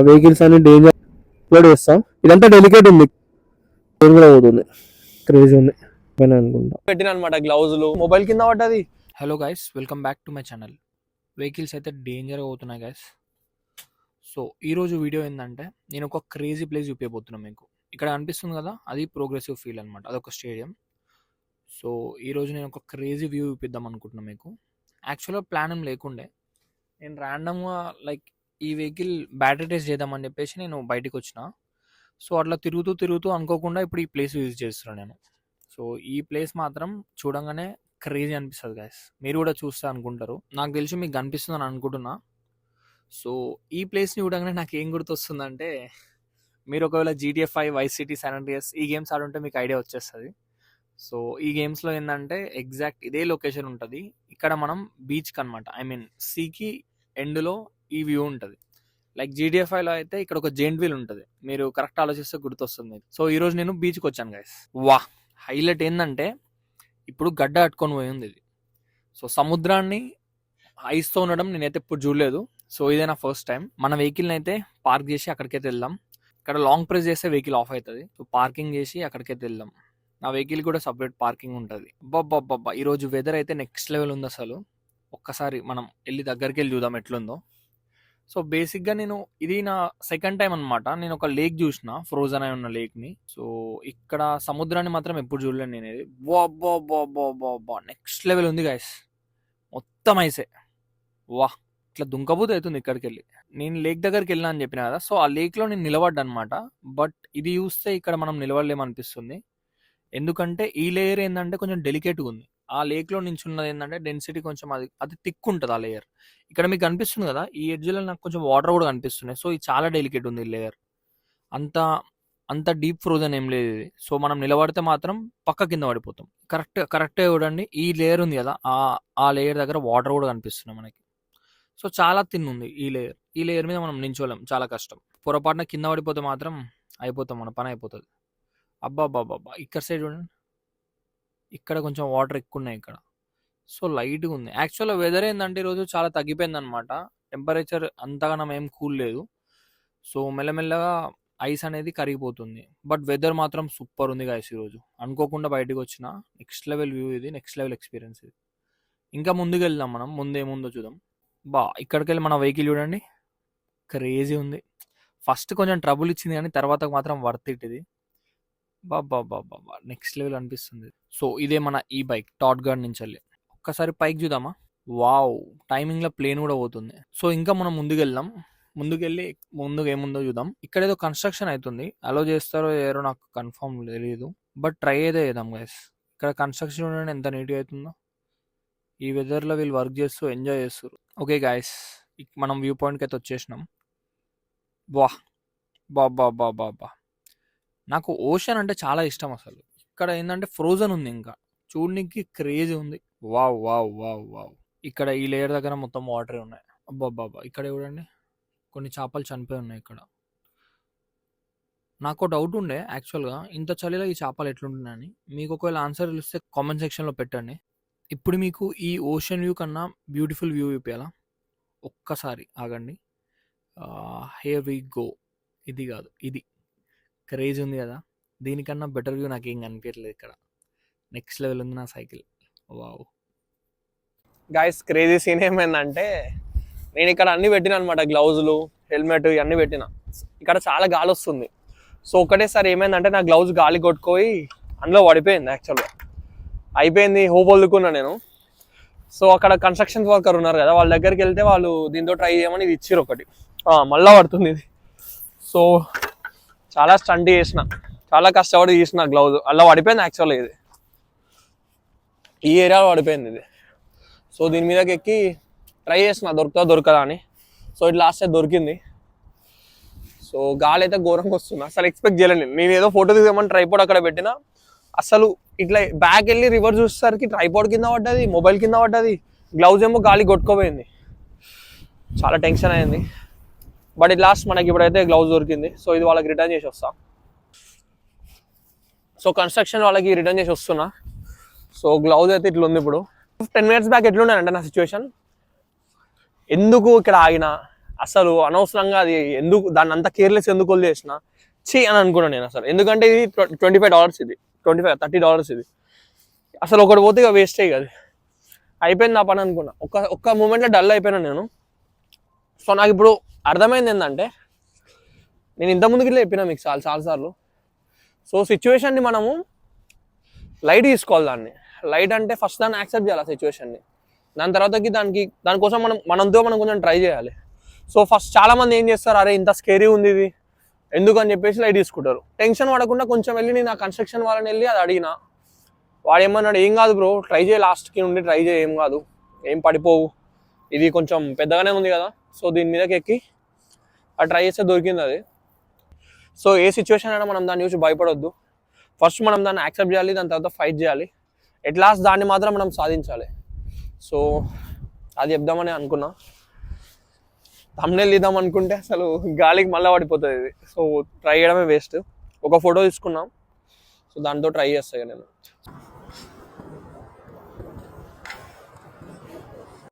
Vehicles అన్ని danger upload చేస్తాం. ఇదంతా డెలికేట్ ఉంది, ఏం కూడా పోతుంది, క్రేజ్ ఉంది అనుకుంటా. పెట్టిన అనమాట గ్లౌజులు, మొబైల్ కింద పడ్డది. Hello guys, welcome back to my channel. Vehicles అయితే డేంజర్గా అవుతున్నాయి గైస్. సో ఈరోజు వీడియో ఏంటంటే నేను ఒక క్రేజీ ప్లేస్ చూపించబోతున్నాను మీకు. ఇక్కడ అనిపిస్తుంది కదా, అది ప్రోగ్రెసివ్ ఫీల్ అనమాట, అదొక స్టేడియం. సో ఈరోజు నేను ఒక క్రేజీ వ్యూ చూపిద్దాం అనుకుంటున్నాను మీకు. యాక్చువల్గా ప్లాన్ ఏం లేకుండే, నేను ర్యాండమ్గా లైక్ ఈ వెహికల్ బ్యాటరీ టెస్ట్ చేద్దామని చెప్పేసి నేను బయటకు వచ్చిన. సో అట్లా తిరుగుతూ అనుకోకుండా ఇప్పుడు ఈ ప్లేస్ యూజ్ చేస్తున్నాను నేను. సో ఈ ప్లేస్ మాత్రం చూడంగానే క్రేజీ అనిపిస్తుంది గైస్. మీరు కూడా చూస్తే అనుకుంటారు, నాకు తెలిసి మీకు కనిపిస్తుందని అనుకుంటున్నా. సో ఈ ప్లేస్ని చూడగానే నాకు ఏం గుర్తొస్తుందంటే, మీరు ఒకవేళ GTA 5, Vice City, San Andreas ఈ గేమ్స్ ఆడుంటే మీకు ఐడియా వచ్చేస్తుంది. సో ఈ గేమ్స్లో ఏంటంటే ఎగ్జాక్ట్ ఇదే లొకేషన్ ఉంటుంది. ఇక్కడ మనం బీచ్కి అనమాట, ఐ మీన్ సీకి ఎండ్లో ఈ వ్యూ ఉంటుంది. లైక్ GTA 5లో అయితే ఇక్కడ ఒక జెయింట్ వీల్ ఉంటుంది, మీరు కరెక్ట్ ఆలోచిస్తే గుర్తొస్తుంది. సో ఈరోజు నేను బీచ్కి వచ్చాను గైస్. వా, హైలైట్ ఏంటంటే ఇప్పుడు గడ్డ కట్టుకొని పోయింది ఇది. సో సముద్రాన్ని ఐస్తో ఉండడం నేనైతే ఇప్పుడు చూడలేదు. సో ఇదే నా ఫస్ట్ టైం. మన వెహికల్ని అయితే పార్క్ చేసి అక్కడికైతే వెళ్దాం. ఇక్కడ లాంగ్ ప్రెస్ చేస్తే వెహికల్ ఆఫ్ అవుతుంది. సో పార్కింగ్ చేసి అక్కడికైతే వెళ్దాం. నా వెహికల్ కూడా సపరేట్ పార్కింగ్ ఉంటుంది. అబ్బబ్బబ్బా, ఈరోజు వెదర్ అయితే నెక్స్ట్ లెవెల్ ఉంది అసలు. ఒక్కసారి మనం వెళ్ళి దగ్గరికి వెళ్ళి చూద్దాం ఎట్లుందో. సో బేసిక్గా ఇది నా సెకండ్ టైం అనమాట. నేను ఒక లేక్ చూసిన, ఫ్రోజన్ అయి ఉన్న లేక్ని. సో ఇక్కడ సముద్రాన్ని మాత్రం ఎప్పుడు చూడలేను నేను. ఇది బా నెక్స్ట్ లెవెల్ ఉంది గైస్, మొత్తం ఐసే. వాహ్, ఇట్లా దుంకబూత అవుతుంది ఇక్కడికి వెళ్ళి. నేను లేక్ దగ్గరికి వెళ్ళినా అని చెప్పిన కదా, సో ఆ లేక్లో నేను నిలబడ్డా అనమాట. బట్ ఇది చూస్తే ఇక్కడ మనం నిలబడలేమనిపిస్తుంది. ఎందుకంటే ఈ లేయర్ ఏంటంటే కొంచెం డెలికేట్గా ఉంది. ఆ లేక్లో నుంచి ఉన్నది ఏంటంటే డెన్సిటీ కొంచెం అది థిక్ ఉంటుంది ఆ లేయర్. ఇక్కడ మీకు కనిపిస్తుంది కదా, ఈ ఎడ్జ్లో నాకు కొంచెం వాటర్ కూడా కనిపిస్తున్నాయి. సో ఇది చాలా డెలికేట్ ఉంది ఈ లేయర్. అంత డీప్ ఫ్రోజన్ ఏం లేదు ఇది. సో మనం నిలబడితే మాత్రం పక్క కింద పడిపోతాం. కరెక్ట్గా చూడండి, ఈ లేయర్ ఉంది కదా, ఆ లేయర్ దగ్గర వాటర్ కూడా కనిపిస్తున్నాయి మనకి. సో చాలా థిన్ ఉంది ఈ లేయర్ మీద మనం నించోలేం, చాలా కష్టం. పొరపాటున కింద పడిపోతే మాత్రం అయిపోతాం, మన పని అయిపోతుంది. అబ్బాబ్బాబ్బా, ఇక్కడ సైడ్ చూడండి, ఇక్కడ కొంచెం వాటర్ ఎక్కువ ఉన్నాయి ఇక్కడ. సో లైట్గా ఉంది. యాక్చువల్గా వెదర్ ఏంటంటే ఈరోజు చాలా తగ్గిపోయింది అనమాట. టెంపరేచర్ అంతగానం ఏం కూల్ లేదు. సో మెల్లమెల్లగా ఐస్ అనేది కరిగిపోతుంది. బట్ వెదర్ మాత్రం సూపర్ ఉంది గైస్ ఈరోజు. అనుకోకుండా బయటకు వచ్చిన నెక్స్ట్ లెవెల్ వ్యూ ఇది, నెక్స్ట్ లెవెల్ ఎక్స్పీరియన్స్ ఇది. ఇంకా ముందుకు వెళ్దాం మనం, ముందేముందో చూద్దాం. ఇక్కడికి వెళ్ళి మన వెహికల్ చూడండి, క్రేజీ ఉంది. ఫస్ట్ కొంచెం ట్రబుల్ ఇచ్చింది కానీ తర్వాత మాత్రం వర్త్ ఇట్ ఇది. బాబా నెక్స్ట్ లెవెల్ అనిపిస్తుంది. సో ఇదే మన ఈ బైక్ టాట్ గార్డ్ నుంచి వెళ్ళి ఒక్కసారి పైకి చూద్దామా. వావ్, టైమింగ్లో ప్లేన్ కూడా పోతుంది. సో ఇంకా మనం ముందుకెళ్ళి ఏముందో చూద్దాం. ఇక్కడ ఏదో కన్స్ట్రక్షన్ అవుతుంది, అలో చేస్తారో ఏరో నాకు కన్ఫర్మ్ తెలియదు. బట్ ట్రై అయితే చేద్దాం గైస్. ఇక్కడ కన్స్ట్రక్షన్ చూడండి ఎంత నీట్గా అవుతుందో. ఈ వెదర్లో వీళ్ళు వర్క్ చేస్తూ ఎంజాయ్ చేస్తారు. ఓకే గాయస్, మనం వ్యూ పాయింట్కి అయితే వచ్చేసినాం. బాబా, నాకు ఓషన్ అంటే చాలా ఇష్టం అసలు. ఇక్కడ ఏంటంటే ఫ్రోజన్ ఉంది, ఇంకా చూడడానికి క్రేజీ ఉంది. వావ్. ఇక్కడ ఈ లేయర్ దగ్గర మొత్తం వాటరే ఉన్నాయి. అబ్బాబ్బా, ఇక్కడ చూడండి కొన్ని చేపలు చనిపోయి ఉన్నాయి ఇక్కడ. నాకు డౌట్ ఉండే యాక్చువల్గా, ఇంత చలిలో ఈ చేపలు ఎట్లుంటున్నాయని. మీకు ఒకవేళ ఆన్సర్ తెలిస్తే కామెంట్ సెక్షన్లో పెట్టండి. ఇప్పుడు మీకు ఈ ఓషన్ వ్యూ కన్నా బ్యూటిఫుల్ వ్యూ చూపించాలా? ఒక్కసారి ఆగండి. Here we go. ఇది కాదు, ఇది క్రేజ్ ఉంది కదా, దీనికన్నా బెటర్ వ్యూ నాకు ఏం కనిపించలేదు ఇక్కడ. నెక్స్ట్ లెవెల్ ఉంది నా cycle. Wow guys, crazy scene ఏమైందంటే, నేను ఇక్కడ అన్ని పెట్టిన అనమాట, గ్లౌజులు, హెల్మెట్ ఇవన్నీ పెట్టిన. ఇక్కడ చాలా గాలి వస్తుంది. సో ఒకటేసారి ఏమైందంటే నా గ్లౌజ్ గాలి కొట్టుకోయి అందులో పడిపోయింది. యాక్చువల్గా అయిపోయింది, హోప్ వదులుకున్నా నేను. సో అక్కడ కన్స్ట్రక్షన్ వర్కర్ ఉన్నారు కదా, వాళ్ళ దగ్గరికి వెళ్తే వాళ్ళు దీంతో ట్రై చేయమని ఇది ఇచ్చిర్రు ఒకటి. మళ్ళా పడుతుంది ఇది. సో చాలా స్టంట్ చేసిన, చాలా కష్టపడి తీసిన గ్లౌజ్, అలా పడిపోయింది. యాక్చువల్గా ఇది ఈ ఏరియాలో పడిపోయింది ఇది. సో దీని మీదకి ఎక్కి ట్రై చేసిన, దొరకదా అని. సో ఇట్లా లాస్ట్ అయితే దొరికింది. సో గాలి అయితే ఘోరంగా వస్తుంది, అసలు ఎక్స్పెక్ట్ చేయలేను. నేను ఏదో ఫోటో తీద్దామని ట్రైపోర్డ్ అక్కడ పెట్టినా, అసలు ఇట్లా బ్యాక్ వెళ్ళి రివర్స్ చూసేసరికి ట్రైపోర్డ్ కింద పడ్డది, మొబైల్ కింద పడ్డది, గ్లౌజ్ ఏమో గాలి కొట్టుకోపోయింది. చాలా టెన్షన్ అయింది. బట్ ఇది లాస్ట్ మనకి ఇప్పుడైతే గ్లౌజ్ దొరికింది. సో ఇది వాళ్ళకి రిటర్న్ చేసి వస్తా. సో కన్స్ట్రక్షన్ వాళ్ళకి రిటర్న్ చేసి వస్తున్నా. సో గ్లౌజ్ అయితే ఇట్లా ఉంది. ఇప్పుడు 10 minutes బ్యాక్ ఎట్లున్నానంటే నా సిచ్యువేషన్, ఎందుకు ఇక్కడ ఆగినా అసలు అనవసరంగా అది ఎందుకు దాన్ని అంత కేర్లెస్ ఎందుకు వదిలేసిన చీ అని అనుకున్నాను నేను అసలు. ఎందుకంటే ఇది $25 ఇది, $30 ఇది. అసలు ఒకటి పోతే ఇక వేస్ట్ అయ్యి అది అయిపోయింది నా పని అనుకున్నా. ఒక్క మూమెంట్లో డల్ అయిపోయినా నేను. సో నాకు ఇప్పుడు అర్థమైంది ఏంటంటే, నేను ఇంతకుముందుకు ఇట్లా చెప్పినా మీకు చాలాసార్లు. సో సిచ్యువేషన్ని మనము లైట్ తీసుకోవాలి. లైట్ అంటే ఫస్ట్ దాన్ని యాక్సెప్ట్ చేయాలి ఆ సిచ్యువేషన్ని. దాని తర్వాతకి దానికోసం మనం కొంచెం ట్రై చేయాలి. సో ఫస్ట్ చాలామంది ఏం చేస్తారు, అరే ఇంత స్కేరీ ఉంది ఇది ఎందుకు అని చెప్పేసి లైట్ తీసుకుంటారు. టెన్షన్ పడకుండా కొంచెం వెళ్ళి నేను ఆ కన్స్ట్రక్షన్ వాళ్ళని వెళ్ళి అది అడిగినా. వాడు ఏమన్నాడు, ఏం కాదు బ్రో, ట్రై చేయి, లాస్ట్కి ఉండి ట్రై చేయి, ఏం కాదు, ఏం పడిపోవు, ఇది కొంచెం పెద్దగానే ఉంది కదా, సో దీని మీదకి ఎక్కి అది ట్రై చేస్తే దొరికింది అది. సో ఏ సిచ్యువేషన్ అయినా మనం దాన్ని చూసి భయపడొద్దు. ఫస్ట్ మనం దాన్ని యాక్సెప్ట్ చేయాలి, దాని తర్వాత ఫైట్ చేయాలి. ఎట్ లాస్ట్ దాన్ని మాత్రం మనం సాధించాలి. సో అది చెప్దామని అనుకున్నా. థంబ్నెయిల్ ఇద్దాం అనుకుంటే అసలు గాలికి మళ్ళీ పడిపోతుంది ఇది. సో ట్రై చేయడమే వేస్ట్. ఒక ఫోటో తీసుకున్నాం, సో దాంతో ట్రై చేస్తాను నేను.